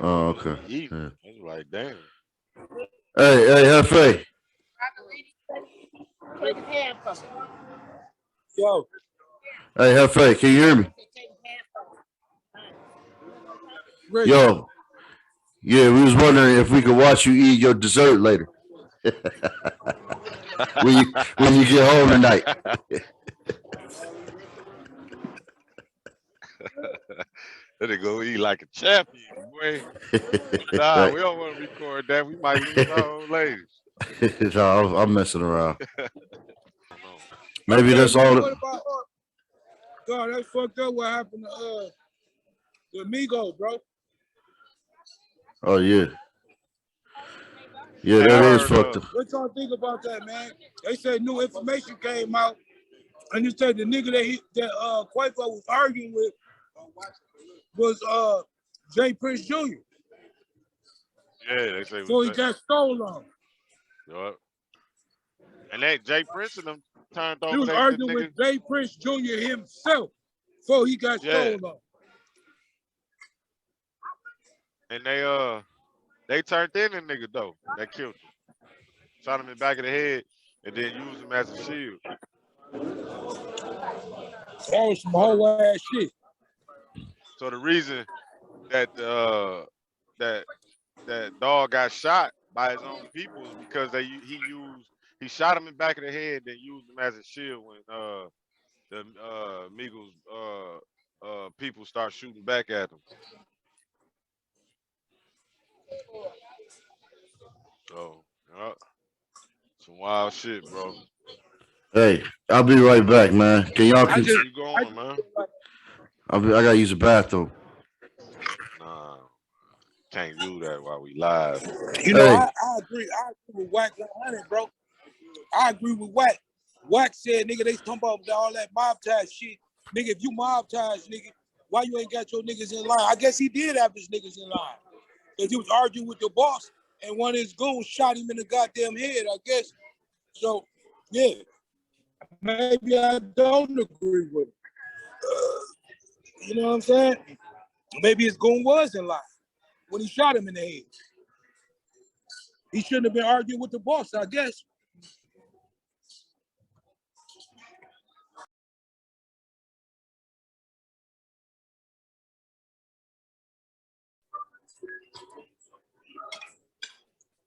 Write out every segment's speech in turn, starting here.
Oh, okay. Eating. Yeah. It's like, damn. Hey, Hefe. Yo, Hey, Hefe, can you hear me? Rich. Yo. Yeah, we was wondering if we could watch you eat your dessert later. when you get home tonight. Let it go eat like a champion, boy. Nah, we don't want to record that. We might lose our old ladies. No, I'm messing around. No. Maybe Okay, that's man, all. what about God, that's fucked up what happened to the Amigo, bro. Oh yeah. Yeah, Hey, that I is heard fucked up. What y'all think about that, man? They said new information came out, and it said the nigga that Quavo was arguing with was Jay Prince Jr. yeah, they say it So was he got stolen. Yup. And that Jay Prince and them turned He over was the arguing nigga. with Jay Prince Jr. himself before he got Yeah. stolen. And they turned in the nigga though. That killed him. Shot him in the back of the head and then used him as a shield. That was some whole ass shit. So the reason that that dog got shot by his own people is because he shot him in the back of the head, then used him as a shield when the Migos people start shooting back at him. So some wild shit, bro. Hey, I'll be right back, man. Can y'all I can just, You going, man? I gotta use the bathroom. Nah, can't do that while we live. you know, Hey. I agree. I agree with Wack 100, bro. I agree with Wack. Wack said, nigga, they talking about all that mob ties shit. Nigga, if you mob ties, nigga, why you ain't got your niggas in line? I guess he did have his niggas in line. Because he was arguing with the boss, and one of his goons shot him in the goddamn head, I guess. So, yeah, maybe I don't agree with him. You know what I'm saying? Maybe his goon was in line when he shot him in the head. He shouldn't have been arguing with the boss, I guess.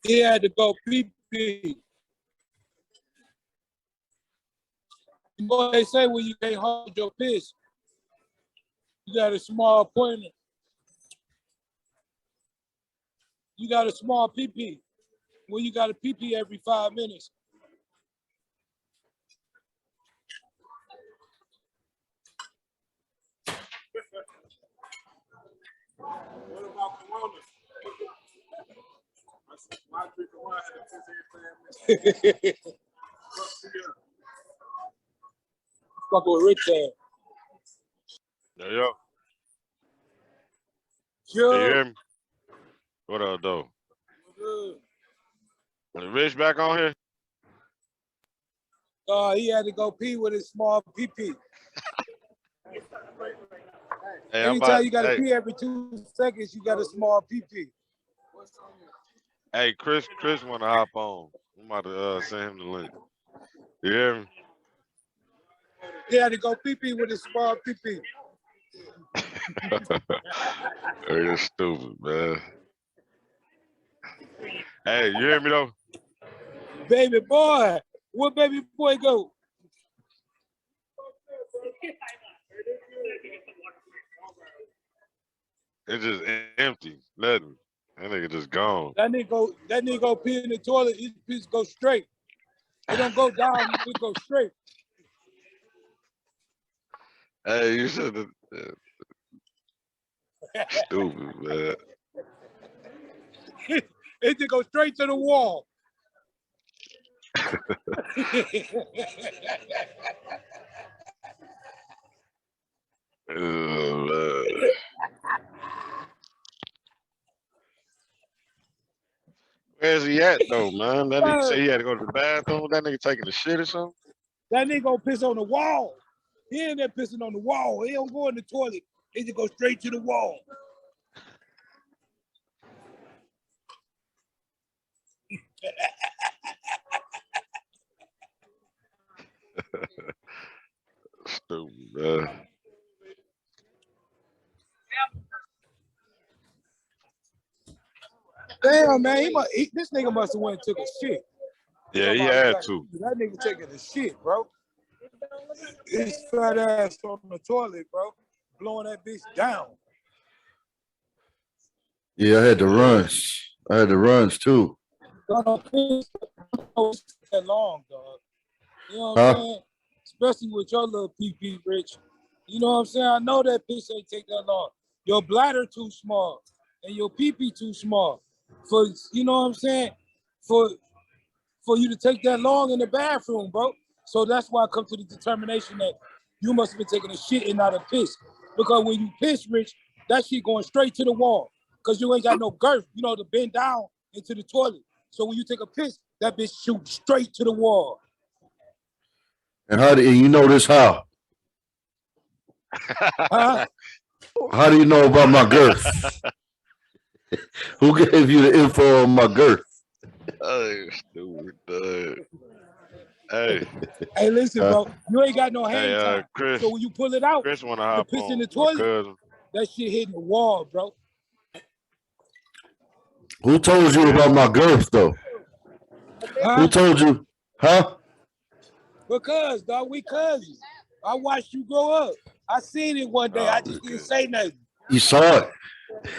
He had to go pee. You know what they say when you can't hold your piss? You got a small pointer. You got a small pee. When you got a pee every 5 minutes. What about Corona? My drink of wine had to piss every 5 minutes. Fuck with Rich ass. Yo. Yo. Can you hear me? What up, though? Is Rich back on here? He had to go pee with his small pee. Hey, Anytime you got to pee every 2 seconds, you got a small pee. Hey, Chris want to hop on. I'm about to send him the link. You hear me? He had to go pee with his small pee. You're stupid, man. Hey, you hear me though? Baby boy, where baby boy go? It's just empty. Nothing. That nigga just gone. That nigga go pee in the toilet. His piss go straight. It don't go down. It go straight. Hey, you should have. Stupid, man. It just go straight to the wall. Where's he at though, man? That nigga say he had to go to the bathroom. That nigga taking a shit or something? That nigga gonna piss on the wall. He ain't there pissing on the wall. He don't go in the toilet. He just go straight to the wall. Stupid, man. Damn, man, this nigga must have went and took a shit. Yeah, he had to. That nigga taking a shit, bro. His fat ass on the toilet, bro, blowing that bitch down. Yeah, I had the runs. I had the runs too. That long, dog. You know what I'm saying? Especially with your little PP, Rich. You know what I'm saying? I know that piss ain't take that long. Your bladder too small and your PP too small for, you know what I'm saying? For you to take that long in the bathroom, bro. So that's why I come to the determination that you must have been taking a shit and not a piss. Because when you piss, Rich, that shit going straight to the wall. Because you ain't got no girth, you know, to bend down into the toilet. So when you take a piss, that bitch shoot straight to the wall. And you know this how? Huh? How do you know about my girth? Who gave you the info on my girth? Hey, stupid, dog. Hey. Hey, listen, bro. You ain't got no hang time. Chris, so when you pull it out, Chris wanna hop piss on in the toilet, that shit hitting the wall, bro. Who told you about my girth, though? Huh? Who told you? Huh? Because, dog, we cousins. I watched you grow up. I seen it one day. I just didn't say nothing. You saw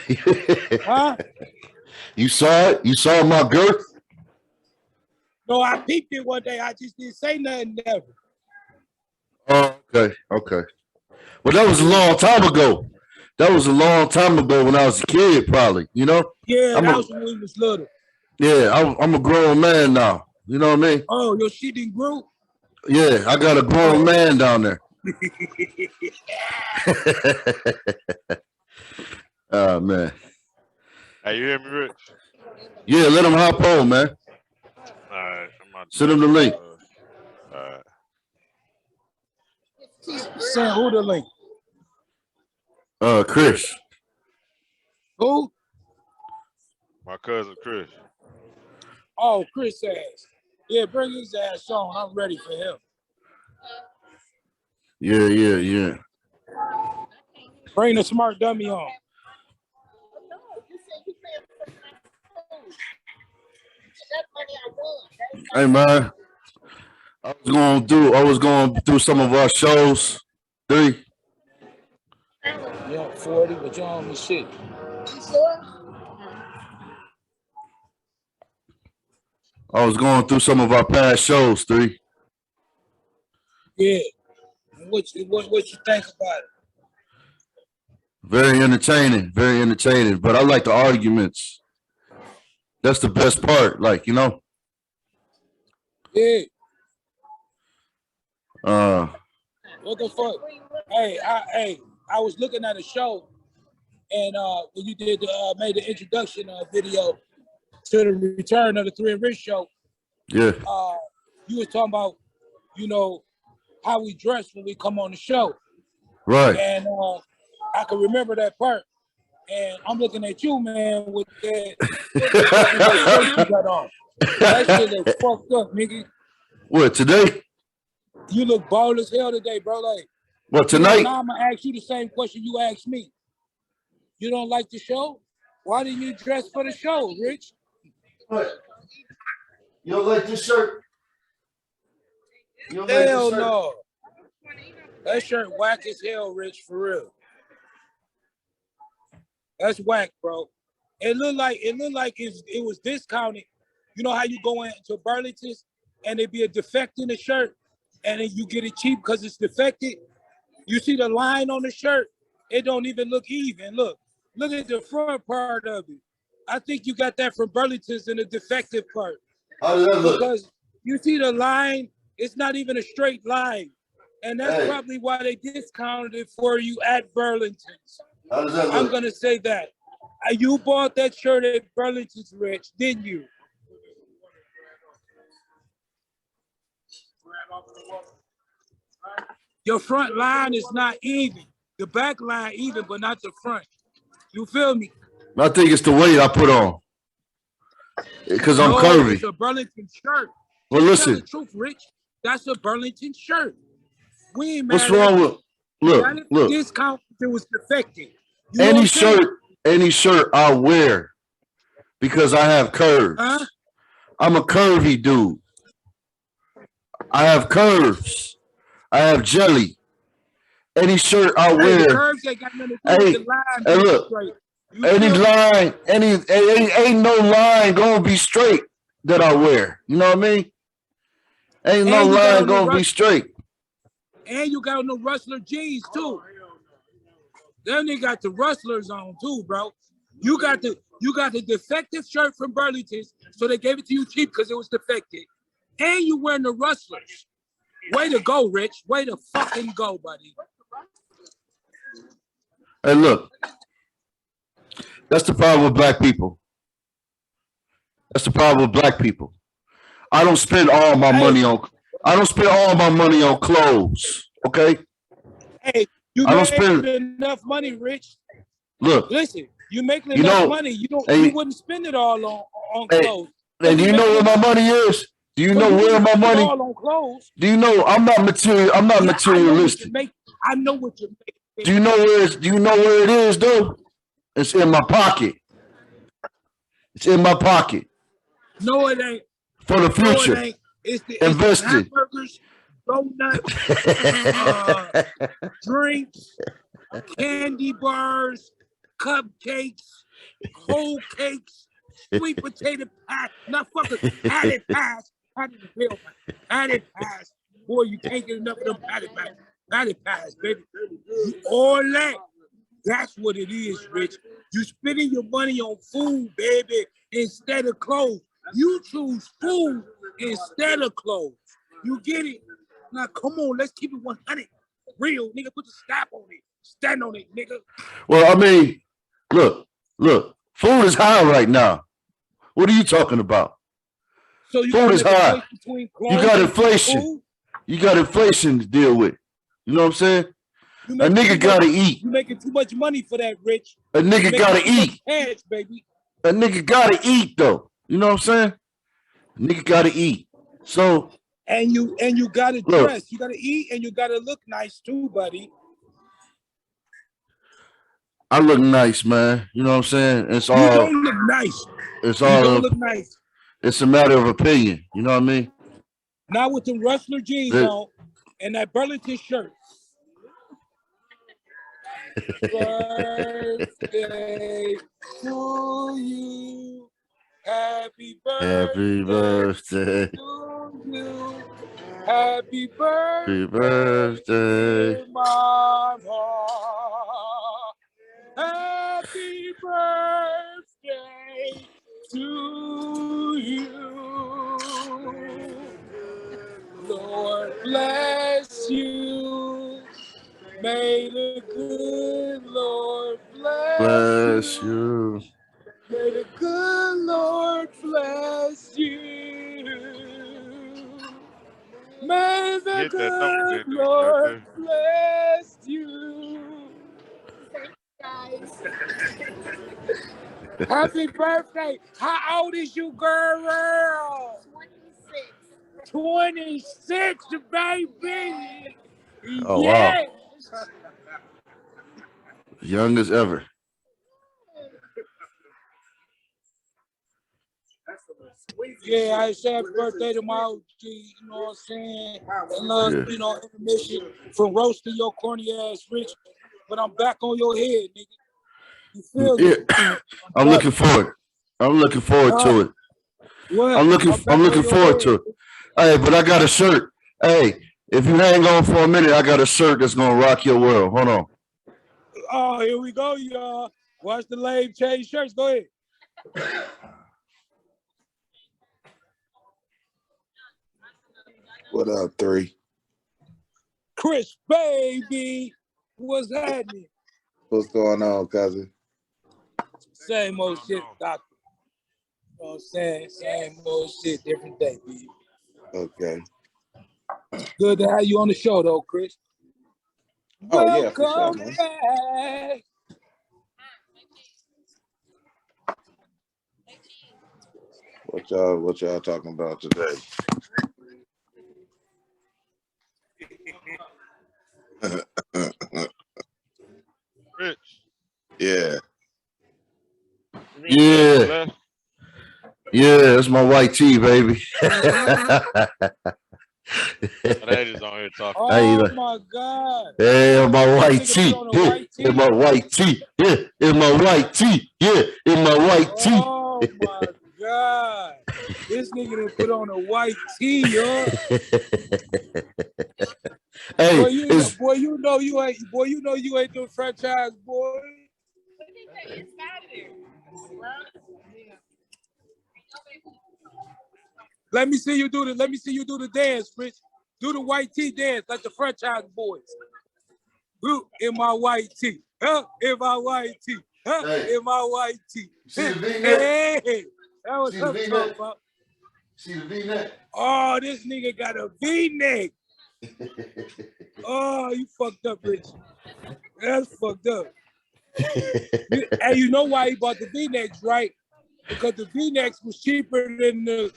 it. Huh? You saw it? You saw my girth? No, I peeped it one day. I just didn't say nothing never. Oh, okay. Okay. Well, that was a long time ago. That was a long time ago when I was a kid, probably, you know? Yeah, that was when we was little. Yeah, I'm a grown man now. You know what I mean? Oh, your shit didn't grow? Yeah, I got a grown man down there. Oh, man. Hey, you hear me, Rich? Yeah, let him hop on, man. All right. Send him the link. All right. Send who the link? Chris. Who? My cousin Chris. Oh, Chris ass. Yeah, bring his ass on. I'm ready for him. Yeah. Bring the smart dummy on. Hey, man. I was going through some of our shows. 3. Yeah, 40, but you on me shit. I was going through some of our past shows, 3. Yeah. What you think about it? Very entertaining, but I like the arguments. That's the best part, like, you know? Yeah. What the fuck? Hey, I was looking at a show, and when you did made the introduction video to the return of the 3 and Rich show. Yeah. You was talking about, you know, how we dress when we come on the show. Right. And I can remember that part. And I'm looking at you, man, with that shirt you got on. That shit look fucked up, nigga. What, today? You look bald as hell today, bro. Like, what, tonight? Now I'm gonna ask you the same question you asked me. You don't like the show? Why didn't you dress for the show, Rich? What? You don't like this shirt? Hell no. That shirt whack as hell, Rich, for real. That's whack, bro. It looked like it was discounted. You know how you go into Burlington's and there be a defect in the shirt and then you get it cheap because it's defected? You see the line on the shirt? It don't even look even. Look at the front part of it. I think you got that from Burlington's in the defective part. How does that look? Because you see the line, it's not even a straight line. And that's probably why they discounted it for you at Burlington's. How does that look? I'm gonna say that. You bought that shirt at Burlington's, Rich, didn't you? Your front line is not even. The back line even, but not the front. You feel me? I think it's the weight I put on. Because I'm No, curvy. it's a Burlington shirt. Well, Tell listen, the truth, Rich. That's a Burlington shirt. We ain't what's mad at wrong you. with You got look, it look, discount if it was defective. You know what I'm saying? any shirt I wear because I have curves. Huh? I'm a curvy dude. I have curves. I have jelly. Any shirt I Hey, the wear, curves ain't got nothing to do with hey, the line hey, being look, straight. You any feel me? line, ain't no line gonna be straight that I wear. You know what I mean? Ain't no And you got line on the gonna be straight. and you got on the Rustler jeans too. Then they got the Rustlers on too, bro. You got the defective shirt from Burlington's, so they gave it to you cheap because it was defective. And you wearing the Rustlers. Way to go, Rich. Way to fucking go, buddy. Hey, look, that's the problem with black people. That's the problem with black people. I don't spend all my money on. I don't spend all my money on clothes. Okay. Hey, you I don't making spend. enough money, Rich. Look, Listen, you making you enough know, money. You hey, wouldn't spend it all on hey, clothes. and do You you know making where my enough, money is? Do you but know you where wouldn't my spend it money? all on clothes. Do you know I'm not material? I'm not Yeah, I know what you're materialistic. making. I know what you're making. Do you know where it's? Do you know where it is though? It's in my pocket. It's in my pocket No, it ain't. for the No, it future. ain't. It's the Invested. hamburgers, donuts, drinks, candy bars, cupcakes, whole cakes, sweet potato pie, not fucking patty pies, patty bill, patty pies. Boy, you can't get enough of them patty pies, baby. All that. That's what it is, Rich. You spending your money on food, baby, instead of clothes. You choose food instead of clothes. You get it? Now, come on, let's keep it 100. Real, nigga, put the stop on it. Stand on it, nigga. Well, I mean, look. Food is high right now. What are you talking about? So you Food gotta is make a high. choice between You clothes got and inflation. food. You got inflation to deal with. You know what I'm saying? You A making nigga too much, gotta eat. you making too much money for that, Rich. A You nigga making gotta too much eat. cash, baby. A nigga gotta eat though. You know what I'm saying? A nigga gotta eat. So And you gotta look, dress. You gotta eat and you gotta look nice too, buddy. I look nice, man. You know what I'm saying? You don't look nice. It's You don't all look nice. it's a matter of opinion. You know what I mean? Not with them Rustler jeans That- on and that Burlington shirt. Birthday to you. Happy Happy birthday. to you. Happy Happy birthday, birthday. mama. Happy birthday to you. Lord bless you. May the good Lord bless Bless you. you. May the good Lord bless you. May the Hit that note good there, dude, right Lord there. bless you. Happy birthday. How old is you, girl? 26, baby. Oh wow. Yes. Young as ever. Yeah, I say happy birthday to my OG, you know what I'm saying? And love, Yeah. you know, intermission from roasting your corny ass Rich. But I'm back on your head, nigga. You feel me? Yeah. I'm looking forward. I'm looking forward to it. What? I'm looking back on your forward to head. it. Hey, but I got a shirt. Hey, if you hang on for a minute, I got a shirt that's gonna rock your world. Hold on. Oh, here we go, y'all. Watch the lame change shirts. Go ahead. What up, 3? Chris, baby. What's happening? What's going on, cousin? Same old shit, doctor. You know what I'm saying? Same old shit, different day, baby. Okay. Good to have you on the show, though, Chris. Oh, yeah, for sure, Welcome man. back. What y'all talking about today? Rich. Yeah. You mean you Yeah. left? Yeah, that's my white tee, baby. Oh, they just on here talking. Hey, Oh my God. hey, my white Nigga tee. put on a Yeah, white it's tee. my white tee. Yeah, it's my white tee. Yeah, it's my white tee. Oh my God. This nigga done put on a white tee, yo. Hey, Boy, you know, it's you know you ain't the franchise boy. Let me see you do the dance, Rich. Do the white tee dance like the franchise boys. Woo, in my white tee. Huh? In my white tee. Huh? Hey. In my white tee. See the V-neck? Hey, that was See the what I'm V-neck? talking about. See the V-neck? Oh, this nigga got a V-neck. Oh, you fucked up, Rich. That's fucked up. And you know why he bought the V-necks, right? Because the V-necks was cheaper than the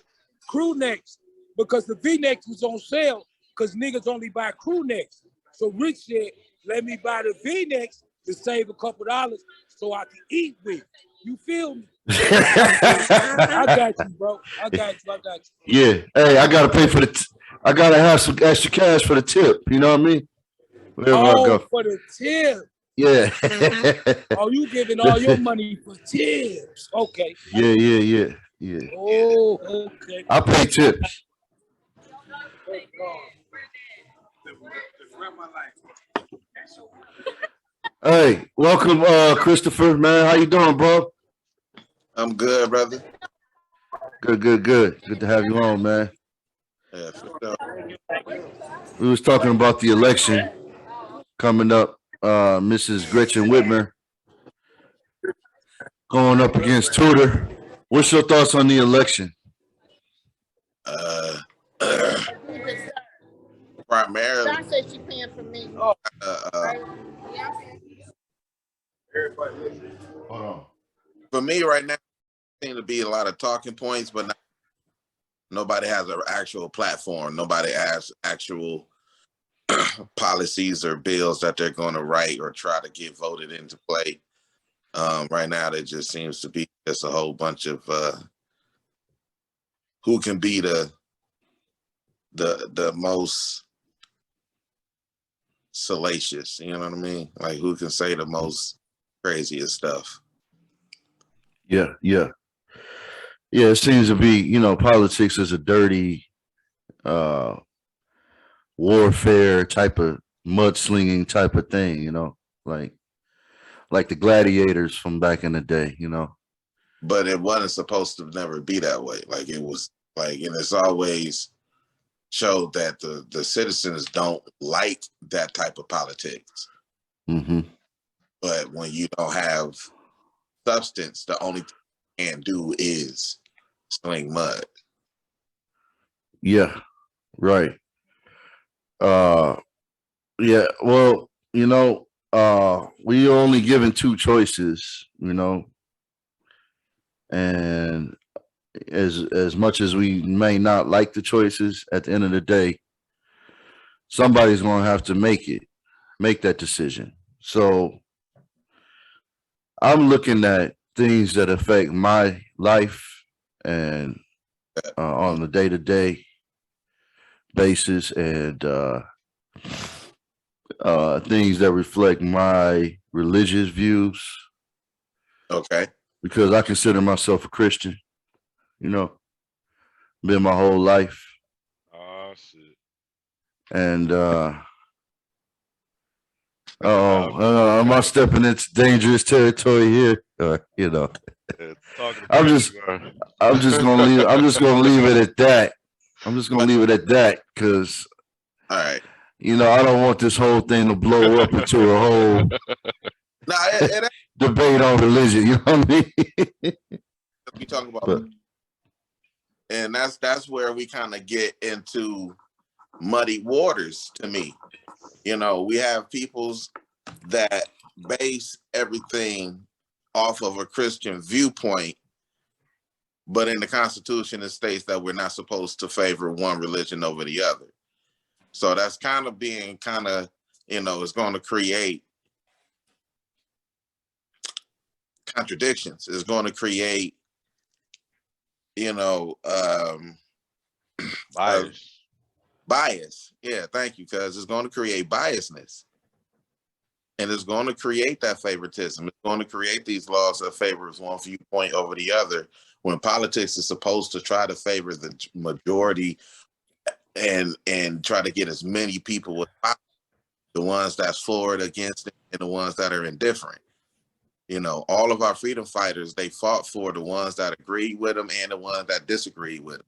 crew necks. Because the V-necks was on sale. Because niggas only buy crew necks. So Rich said, let me buy the V-necks to save a couple dollars so I can eat with. You feel me? I got you, bro. I got you. Yeah. Hey, I gotta pay for I gotta have some extra cash for the tip. You know what I mean? Wherever I Oh, go. for the tip. Yeah. Oh, you giving all your money for tips. Okay. Yeah. Oh, okay. I pay tips. Hey, welcome, Christopher, man. How you doing, bro? I'm good, brother. Good. Good to have you on, man. Yeah, for sure. We was talking about the election coming up. Mrs. Gretchen Whitmer going up against Tudor. What's your thoughts on the election? Primarily, John said she paying for me. Hold on. for me right now, seem to be a lot of talking points, but nobody has an actual platform. Nobody has actual policies or bills that they're going to write or try to get voted into play. Right now, there just seems to be just a whole bunch of who can be the most salacious. You know what I mean? Like who can say the most craziest stuff. Yeah. It seems to be, politics is a dirty warfare type of mudslinging type of thing, like the gladiators from back in the day, But it wasn't supposed to never be that way. Like it was like, and it's always showed that the citizens don't like that type of politics. Mm-hmm. But when you don't have substance, the only thing you can do is sling mud. Yeah, right. Yeah, well, we only given two choices, and as much as we may not like the choices, at the end of the day, somebody's gonna have to make that decision. So I'm looking at things that affect my life and on a day-to-day basis, and things that reflect my religious views, Okay. because I consider myself a Christian, been my whole life. Oh shit. And am I stepping into dangerous territory here? Yeah, I'm just gonna leave. I'm just gonna leave it at that. Because All right. I don't want this whole thing to blow up into a whole No, it debate on religion. You know what I mean? we talk about, But and that's where we kind of get into muddy waters. To me, we have peoples that base everything off of a Christian viewpoint, But in the Constitution, it states that we're not supposed to favor one religion over the other. So that's kind of being it's going to create contradictions. It's going to create, Bias. bias. Yeah, thank you, because it's going to create biasness. And it's going to create that favoritism. It's going to create these laws that favors one viewpoint over the other, when politics is supposed to try to favor the majority and try to get as many people with the ones that's for it, against it, and the ones that are indifferent. All of our freedom fighters, they fought for the ones that agreed with them and the ones that disagreed with them.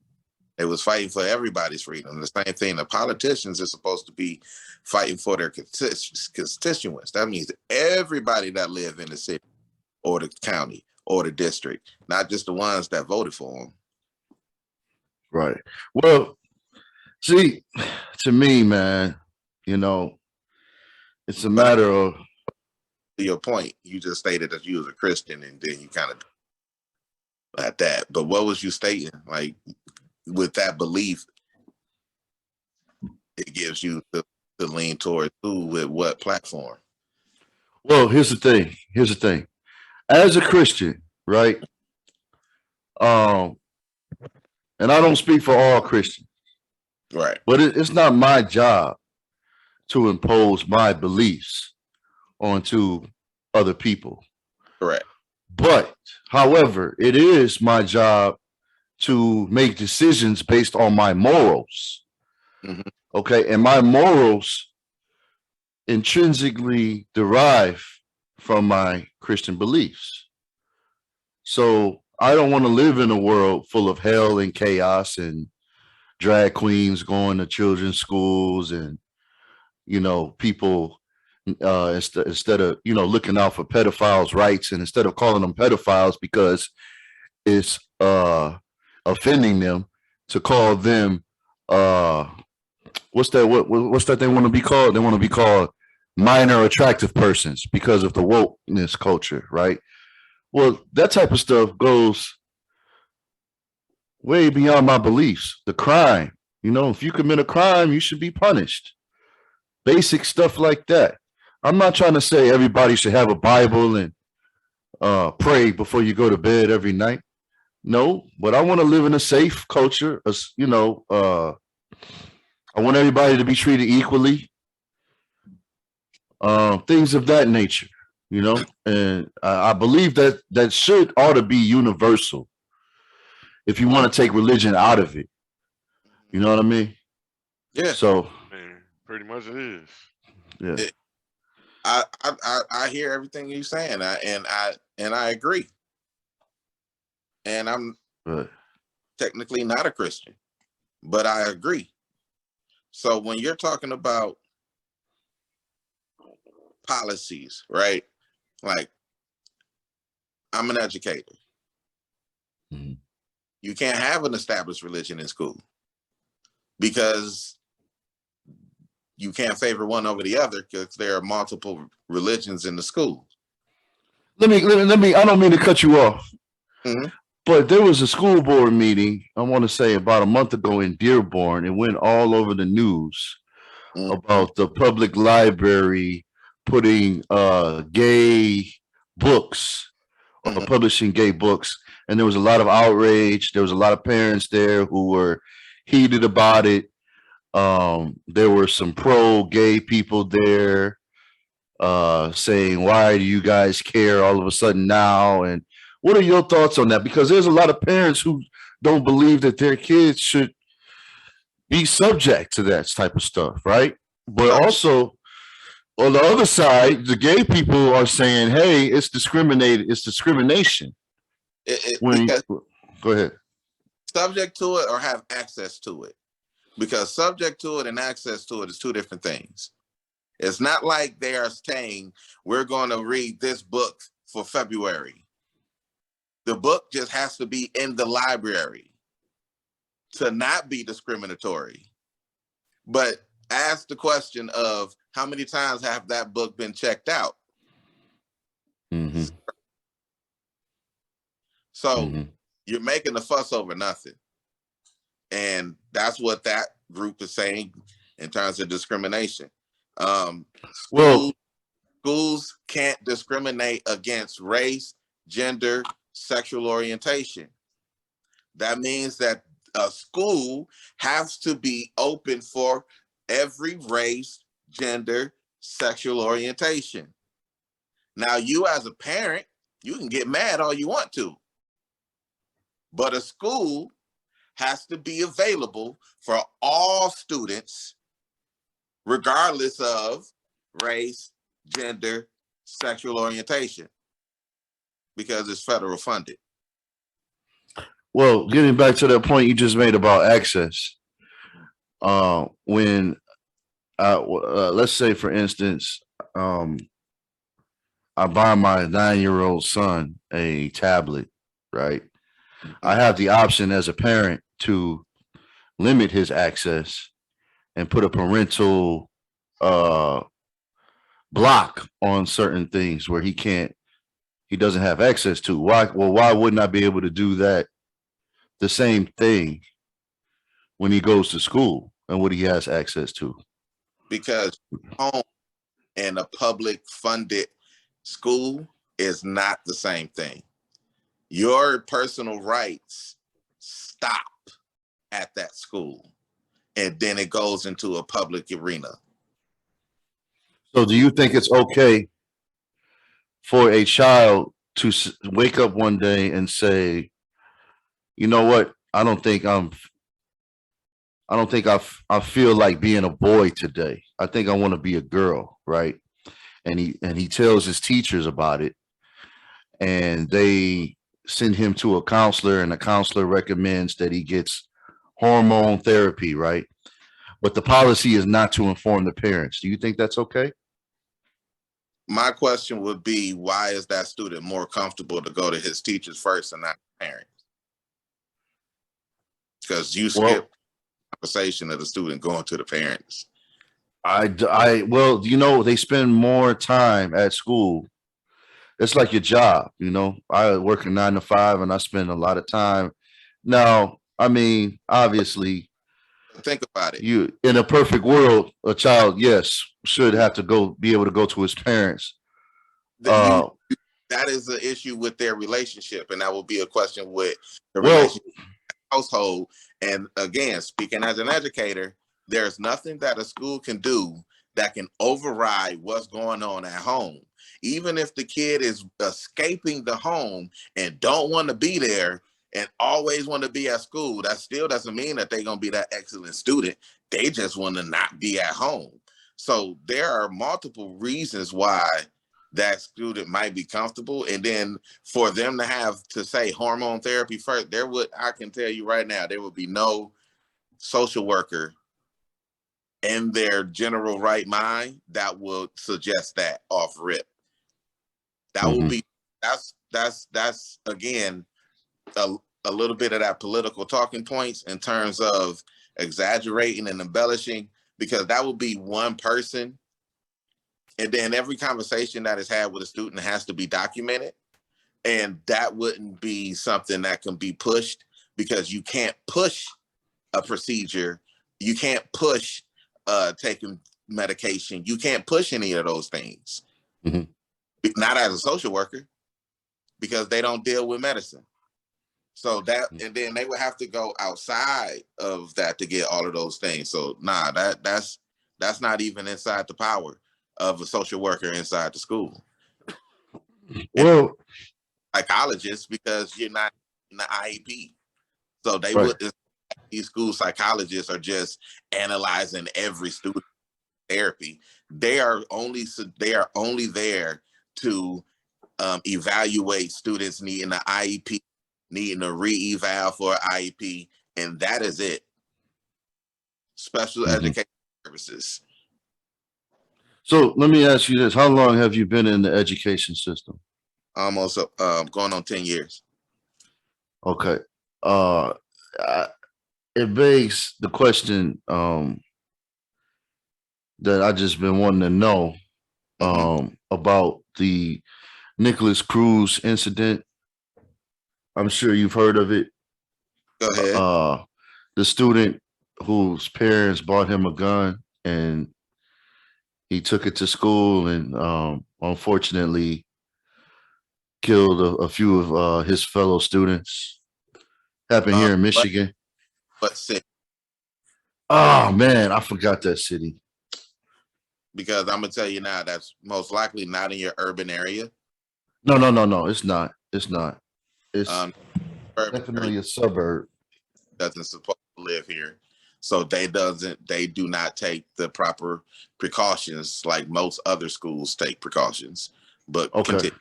They was fighting for everybody's freedom. The same thing, the politicians are supposed to be fighting for their constituents. That means everybody that live in the city or the county or the district, not just the ones that voted for them. Right. Well, see, to me, man, it's a matter of. To your point, you just stated that you was a Christian, and then you kind of at that. But what was you stating? Like, with that belief, it gives you the lean towards who with what platform. Well, here's the thing. As a Christian, right? And I don't speak for all Christians, Right. but it's not my job to impose my beliefs onto other people. Correct. But, however, it is my job to make decisions based on my morals. Mhm. Okay. And my morals intrinsically derive from my Christian beliefs. So I don't want to live in a world full of hell and chaos and drag queens going to children's schools and, people instead of, looking out for pedophiles' rights, and instead of calling them pedophiles because it's offending them, to call them what's that they want to be called? They want to be called minor attractive persons because of the wokeness culture, right? Well, that type of stuff goes way beyond my beliefs. The crime, if you commit a crime, you should be punished. Basic stuff like that. I'm not trying to say everybody should have a Bible and pray before you go to bed every night. No, but I want to live in a safe culture. I want everybody to be treated equally. Things of that nature, and I believe that ought to be universal. If you want to take religion out of it, you know what I mean? Yeah. So, Man, pretty much it is. yeah. I hear everything you're saying, and I agree. And I'm Right. technically not a Christian, but I agree. So when you're talking about policies, right? Like, I'm an educator. Mhm. You can't have an established religion in school because you can't favor one over the other, because there are multiple religions in the school. Let me. I don't mean to cut you off, Mhm. but there was a school board meeting, I want to say about a month ago in Dearborn. It went all over the news Mhm. about the public library putting gay books or Mhm. publishing gay books. And there was a lot of outrage. There was a lot of parents there who were heated about it. There were some pro-gay people there saying, why do you guys care all of a sudden now? And what are your thoughts on that? Because there's a lot of parents who don't believe that their kids should be subject to that type of stuff, right? But also, on the other side, the gay people are saying, hey, it's discrimination. Because Go ahead. subject to it or have access to it. Because subject to it and access to it is two different things. It's not like they are saying, we're going to read this book for February. The book just has to be in the library to not be discriminatory. But ask the question of, how many times have that book been checked out? Mm-hmm. So Mm-hmm. you're making a fuss over nothing. And that's what that group is saying in terms of discrimination. Well, Schools can't discriminate against race, gender, sexual orientation. That means that a school has to be open for every race, gender, sexual orientation. Now, you as a parent, you can get mad all you want to, but a school has to be available for all students, regardless of race, gender, sexual orientation, because it's federal funded. well, getting back to that point you just made about access. When let's say, for instance, I buy my 9-year-old son a tablet, right? I have the option as a parent to limit his access and put a parental block on certain things where he doesn't have access to. Why wouldn't I be able to do that? The same thing when he goes to school and what he has access to. Because home and a public funded school is not the same thing. Your personal rights stop at that school, and then it goes into a public arena. So do you think it's okay for a child to wake up one day and say, you know what, I don't think I feel like being a boy today. I think I want to be a girl, right? And he tells his teachers about it, and they send him to a counselor, and the counselor recommends that he gets hormone therapy, right? But the policy is not to inform the parents. Do you think that's okay? My question would be, why is that student more comfortable to go to his teachers first and not parents? Because you skip Well, conversation of the student going to the parents. well, they spend more time at school. It's like your job, I work a 9 to 5 and I spend a lot of time. Now, I mean, obviously, Think about it. you in a perfect world, a child, yes, should have to be able to go to his parents. That is the issue with their relationship, and that will be a question with the Well, relationship household. And again, speaking as an educator, there's nothing that a school can do that can override what's going on at home. Even if the kid is escaping the home and don't want to be there and always want to be at school, that still doesn't mean that they're going to be that excellent student. They just want to not be at home. So there are multiple reasons why that student might be comfortable. And then for them to have to say hormone therapy first, I can tell you right now, there would be no social worker in their general right mind that will suggest that off rip. That will be, that's again, a little bit of that political talking points in terms of exaggerating and embellishing, because that would be one person. And then every conversation that is had with a student has to be documented. And that wouldn't be something that can be pushed, because you can't push a procedure. You can't push taking medication. You can't push any of those things. Not as a social worker, because they don't deal with medicine. So that, and then they would have to go outside of that to get all of those things. So that's not even inside the power of a social worker inside the school. Well, psychologists, because you're not in the IEP. So they right. These school psychologists are just analyzing every student therapy. They are only there to evaluate students needing an IEP, needing a re-eval for an IEP, and that is it. Special education services. So let me ask you this. How long have you been in the education system? Almost going on 10 years. Okay. It begs the question that I just been wanting to know about the Nicholas Cruz incident. I'm sure you've heard of it. Go ahead. The student whose parents bought him a gun and he took it to school and unfortunately killed a few of his fellow students. Happened here in Michigan. But sit, Oh man, I forgot that city. because I'm gonna tell you now, that's most likely not in your urban area. No, it's not. It's not. It's Urban definitely area a suburb. doesn't supposed to live here, so they do not take the proper precautions like most other schools take precautions. But Okay. continue.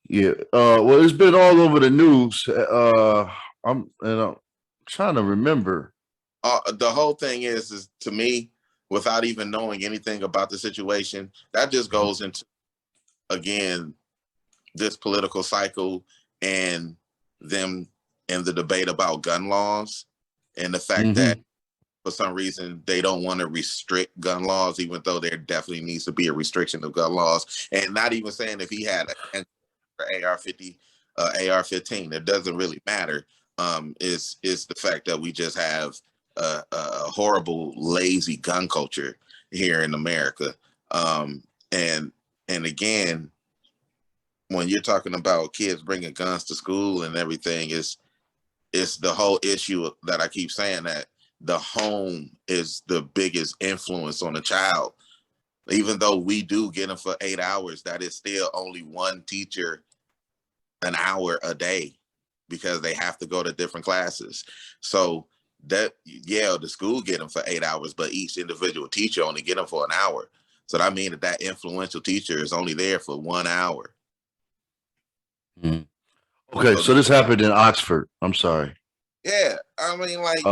Yeah. Well, it's been all over the news. I'm trying to remember. The whole thing is to me, without even knowing anything about the situation, that just goes into, again, this political cycle and them and the debate about gun laws and the fact that for some reason they don't want to restrict gun laws, even though there definitely needs to be a restriction of gun laws. And not even saying if he had an AR-50, AR-15, it doesn't really matter. Is the fact that we just have a horrible, lazy gun culture here in America. And again, when you're talking about kids bringing guns to school and everything, it's the whole issue that I keep saying, that the home is the biggest influence on a child. Even though we do get them for 8 hours, that is still only one teacher an hour a day because they have to go to different classes. So that, yeah, the school get them for 8 hours, but each individual teacher only get them for an hour. So that means that influential teacher is only there for 1 hour. Okay, so this happened in Oxford. I'm sorry. Yeah, I mean, like,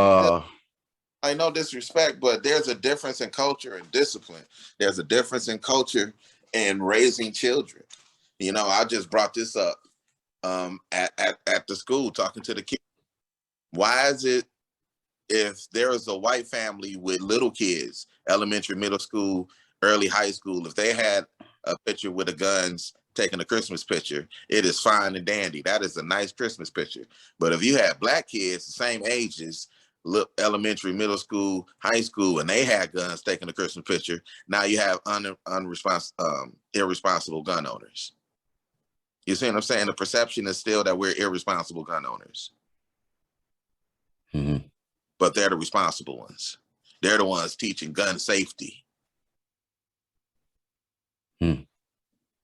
I no disrespect, but there's a difference in culture and discipline. There's a difference in culture and raising children. You know, I just brought this up at the school, talking to the kids. Why is it, if there is a white family with little kids, elementary, middle school, early high school, if they had a picture with the guns taking a Christmas picture, it is fine and dandy. That is a nice Christmas picture. But if you had black kids the same ages, elementary, middle school, high school, and they had guns taking a Christmas picture, now you have irresponsible gun owners. You see what I'm saying? The perception is still that we're irresponsible gun owners. But they're the responsible ones. They're the ones teaching gun safety.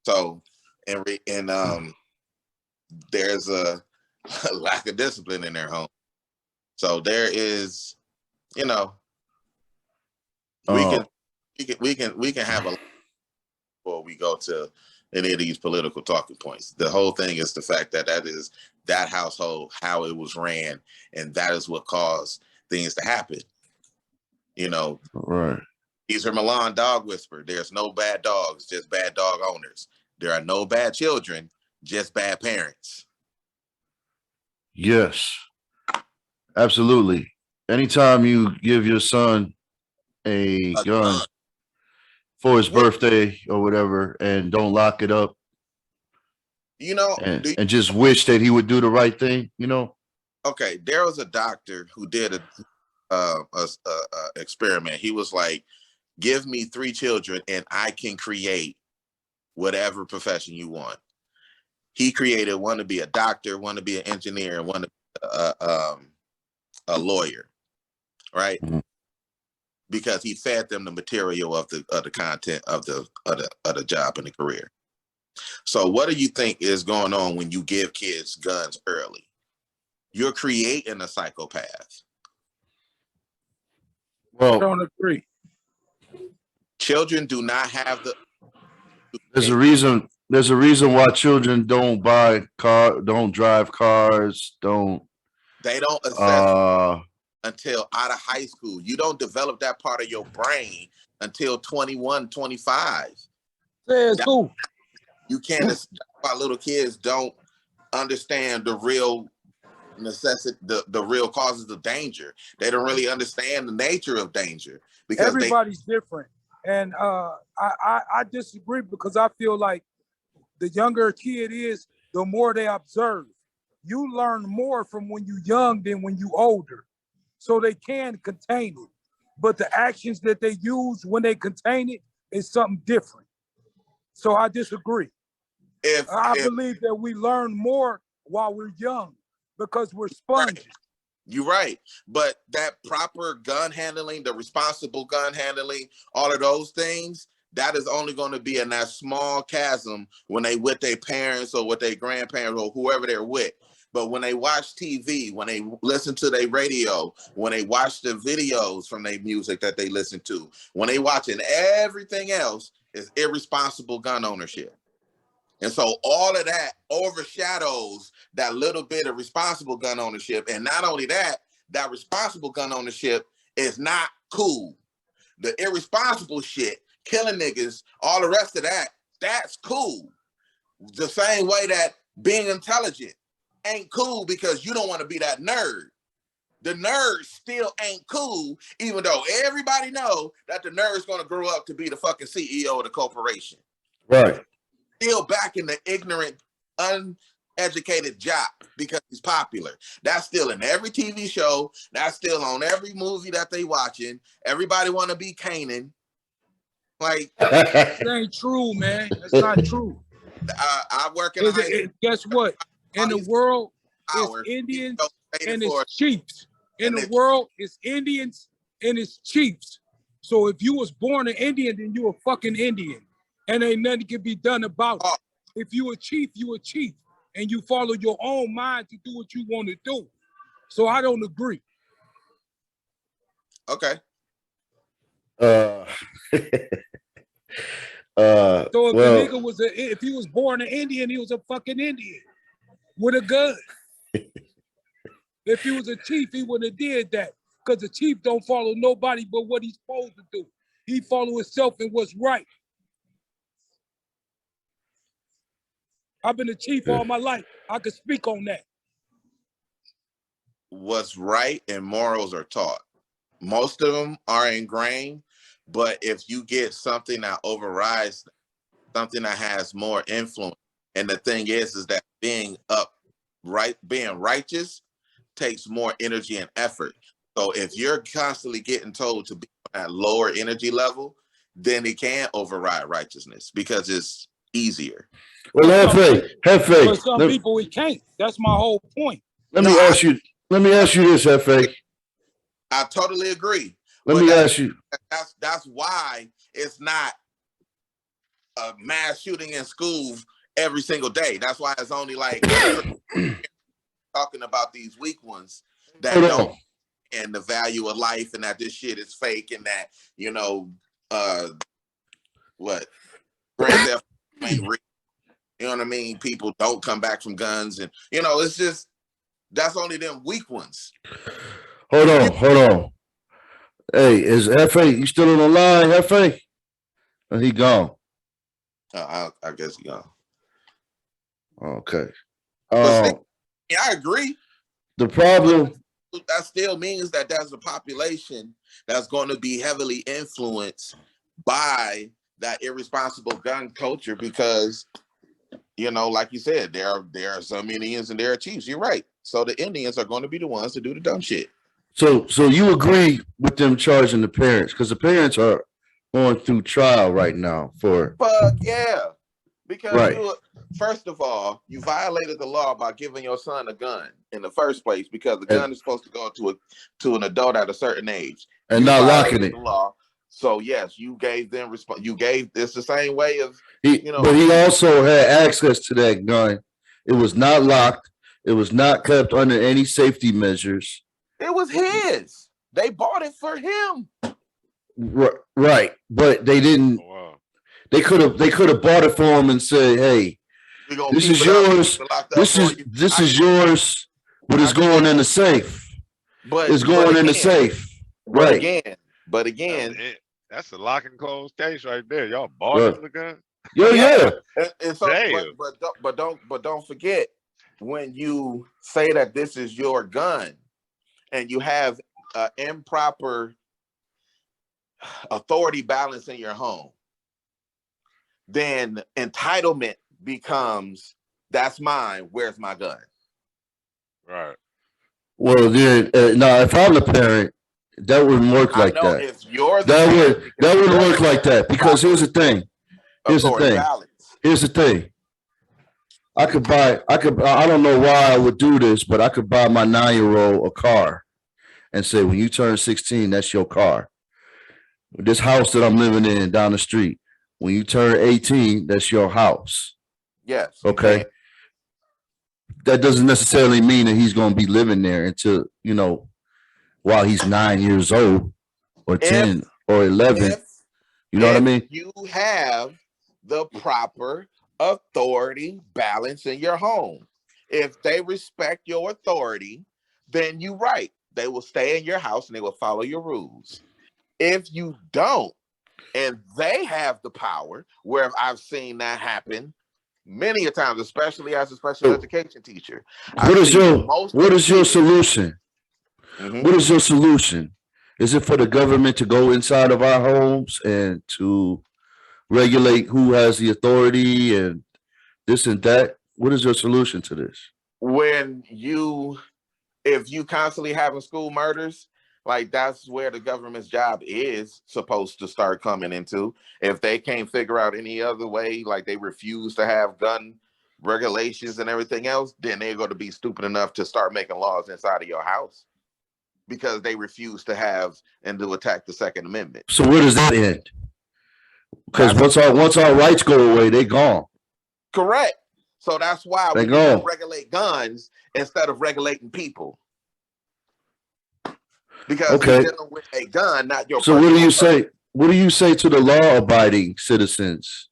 So, and there's a lack of discipline in their home. So there is, you know, we can have a before we go to any of these political talking points. The whole thing is the fact that is that household, how it was ran, and that is what caused things to happen. You know, right. These are Milan dog whisper. There's no bad dogs, just bad dog owners. There are no bad children, just bad parents. Yes, absolutely. Anytime you give your son a gun for his birthday or whatever and don't lock it up, you know, and just wish that he would do the right thing, you know. Okay, there was a doctor who did a experiment. He was like, give me 3 children and I can create whatever profession you want. He created one to be a doctor, one to be an engineer, and one to be a lawyer, right? Because he fed them the material of the content of the job and the career. So what do you think is going on when you give kids guns early? You're creating a psychopath. Well, I don't agree. Children do not have the. There's a reason. There's a reason why children don't don't drive cars, They don't assess until out of high school. You don't develop that part of your brain until 21, 25. Says who? You can't. Why little kids don't understand the real necessity, the real causes of danger. They don't really understand the nature of danger because everybody's different. And I disagree, because I feel like the younger a kid is, the more they observe. you learn more from when you young than when you older. So they can contain it. But the actions that they use when they contain it is something different. So I disagree. I If believe that we learn more while we're young because we're sponges. You're right. But that proper gun handling, the responsible gun handling, all of those things, that is only going to be in that small chasm when they with their parents or with their grandparents or whoever they're with. But when they watch TV, when they listen to their radio, when they watch the videos from their music that they listen to, when they watching everything else is irresponsible gun ownership. And so all of that overshadows that little bit of responsible gun ownership. And not only that, that responsible gun ownership is not cool. The irresponsible shit, killing niggas, all the rest of that, that's cool. The same way that being intelligent ain't cool because you don't want to be that nerd. The nerd still ain't cool, even though everybody know that the nerd's going to grow up to be the fucking CEO of the corporation. Right. Still back in the ignorant, uneducated jock because he's popular. That's still in every TV show. That's still on every movie that they watching. Everybody want to be Kanan. Like, That ain't true, man. That's not true. I work in a high school. Guess what? In the world, it's Hours. Indians Paid and for it's chiefs. In And the they- world, it's Indians and it's chiefs. So if you was born an Indian, then you a fucking Indian. And ain't nothing can be done about it. If you a chief, you a chief. And you follow your own mind to do what you want to do. So I don't agree. Okay. uh, So if well, the nigga was if he was born an Indian, he was a fucking Indian with a gun. If he was a chief, he wouldn't have did that. Because the chief don't follow nobody but what he's supposed to do. He follow himself and what's right. I've been a chief all my life. I could speak on that. What's right and morals are taught. Most of them are ingrained, but if you get something that overrides, something that has more influence, and the thing is that being righteous takes more energy and effort. So if you're constantly getting told to be at lower energy level, then it can override righteousness because it's easier. well, Hefe, But some people we can't. That's my whole point. let me ask you this, Hefe. I totally agree. Let me ask you. That's why it's not a mass shooting in schools every single day. That's why it's only like talking about these weak ones that don't and the value of life and that this shit is fake and that, you know, what Grand Theft ain't real. You know what I mean? People don't come back from guns and, you know, it's just, that's only them weak ones. Hold on. Hey, is Hefe, you still on the line, Hefe? Or he gone? I guess he gone. Okay. Yeah, I agree. The problem, that still means that there's a population that's going to be heavily influenced by that irresponsible gun culture because, you know, like you said, there are some Indians and there are chiefs. You're right. So the Indians are going to be the ones to do the dumb shit. so you agree with them charging the parents because the parents are going through trial right now for. Fuck yeah. Because right. First of all, you violated the law by giving your son a gun in the first place because the gun is supposed to go to an adult at a certain age. And you not locking it. The law. So yes, you gave them you gave this the same way of But he also had access to that gun. It was not locked. It was not kept under any safety measures. It was his. They bought it for him. Right. But they didn't. Oh, wow. They could have bought it for him and said, "Hey, this is yours. This is yours, but it's going in the safe. But it's going in the safe." Right. But again, that's a lock and close case right there. Y'all bought the gun. Yeah. And so, but don't forget when you say that this is your gun, and you have improper authority balance in your home, then entitlement becomes, that's mine, where's my gun? Right. Well, then, now if I'm the parent, that wouldn't work I like know that. if you're the That parent, would because that the wouldn't work government like that because here's the thing. Here's the authority thing. balance. Here's the thing. I don't know why I would do this, but I could buy my 9-year-old a car and say, when you turn 16, that's your car. This house that I'm living in down the street, when you turn 18, that's your house. Yes. Okay. That doesn't necessarily mean that he's going to be living there until, while he's 9 years old or 10 or 11. You know what I mean? You have the proper authority balance in your home. If they respect your authority, then you're right. They will stay in your house and they will follow your rules. If you don't, and they have the power, where I've seen that happen many a times, especially as a special education teacher. What is your solution? Mm-hmm. What is your solution? Is it for the government to go inside of our homes and to regulate who has the authority and this and that? What is your solution to this? If you constantly having school murders, like that's where the government's job is supposed to start coming into. If they can't figure out any other way, like they refuse to have gun regulations and everything else, then they're going to be stupid enough to start making laws inside of your house because they refuse to have and to attack the Second Amendment. So where does that end? Because once our rights go away, they gone. Correct. So that's why we regulate guns instead of regulating people. Because you're dealing with a gun, not your. So what do you say? What do you say to the law-abiding citizens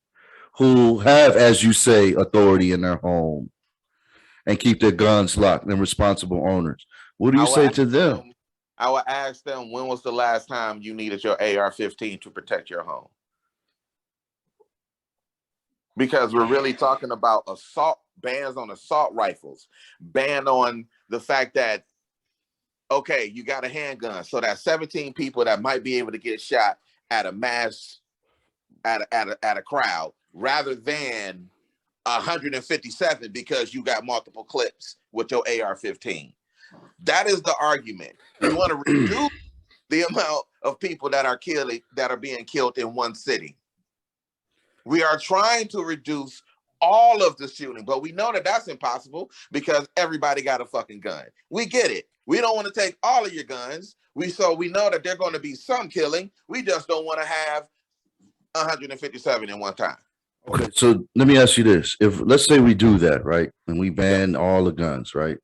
who have, as you say, authority in their home and keep their guns locked and responsible owners? What do you say to them? I will ask them, when was the last time you needed your AR-15 to protect your home? Because we're really talking about bans on assault rifles, ban on the fact that, okay, you got a handgun, so that 17 people that might be able to get shot at a mass, at a crowd, rather than 157 because you got multiple clips with your AR-15. That is the argument. You want to reduce the amount of people that are being killed in one city. We are trying to reduce all of the shooting, but we know that that's impossible because everybody got a fucking gun. We get it. We don't want to take all of your guns. We know that there's going to be some killing. We just don't want to have 157 in one time. Okay, so let me ask you this. If let's say we do that, right? And we ban all the guns, right?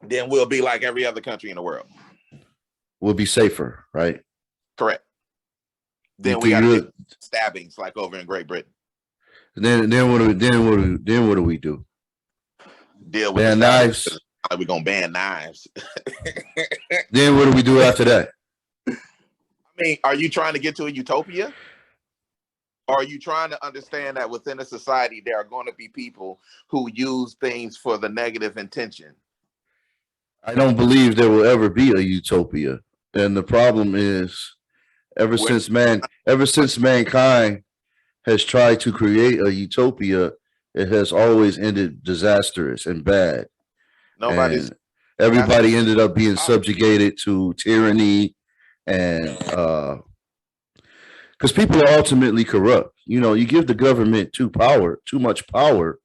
Then we'll be like every other country in the world. We'll be safer, right? Correct. Then we got to get stabbings like over in Great Britain. Then what do we do? Deal with ban knives. We're gonna ban knives. Then what do we do after that? I mean, are you trying to get to a utopia? Or are you trying to understand that within a society there are going to be people who use things for the negative intention? I don't believe there will ever be a utopia. And the problem is, ever since mankind has tried to create a utopia, it has always ended disastrous and bad. Everybody ended up being subjugated to tyranny, and because people are ultimately corrupt. You give the government too much power.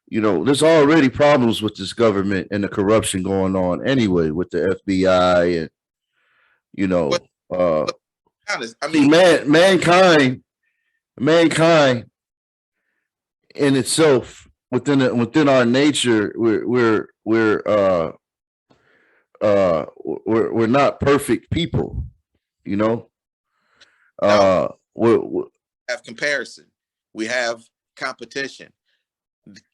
There's already problems with this government and the corruption going on anyway with the FBI and mankind in itself, within our nature, we're not perfect people, we have comparison, we have competition.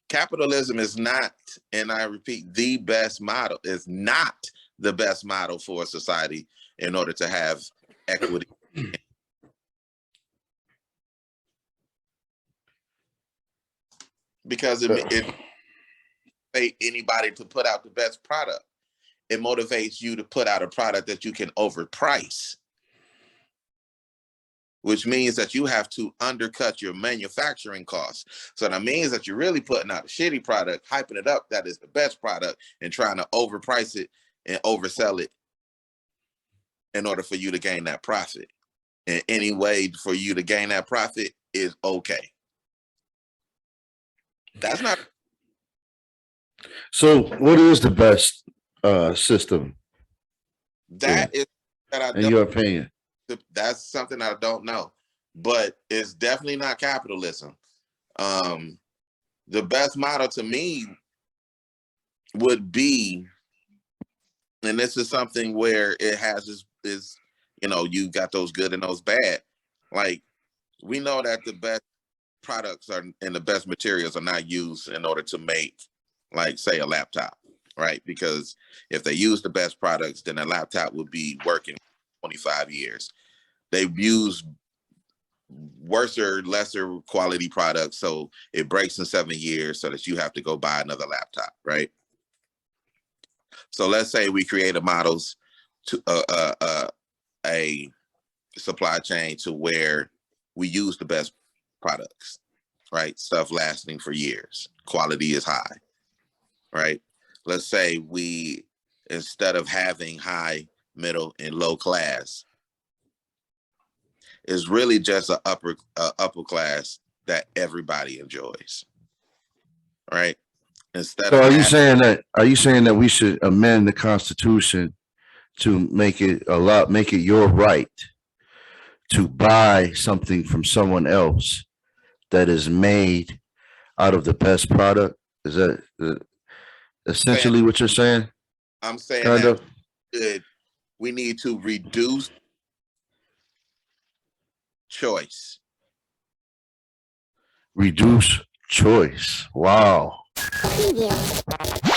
Capitalism is not, and I repeat, the best model. Is not the best model for a society in order to have equity. Because it motivates anybody to put out the best product. It motivates you to put out a product that you can overprice. which means that you have to undercut your manufacturing costs. So that means that you're really putting out a shitty product, hyping it up that is the best product, and trying to overprice it and oversell it in order for you to gain that profit. And any way for you to gain that profit is okay. That's not. So what is the best system That is that I in don't. your opinion? That's something I don't know, but it's definitely not capitalism. The best model to me would be, and this is something where it has is you got those good and those bad. Like, we know that the best products are and the best materials are not used in order to make, like, say, a laptop, right? Because if they use the best products, then a laptop would be working 25 years. They've used worse or lesser quality products, so it breaks in 7 years, so that you have to go buy another laptop, right? So let's say we create models to a supply chain to where we use the best products, right? Stuff lasting for years, quality is high, right? Let's say we, instead of having high, middle, and low class, is really just an upper class that everybody enjoys, right? Instead So of are you saying that we should amend the Constitution to make it your right to buy something from someone else that is made out of the best product? Is that essentially what you're saying? I'm saying Kind that of. we need to reduce choice. Reduce choice. Wow. Preview.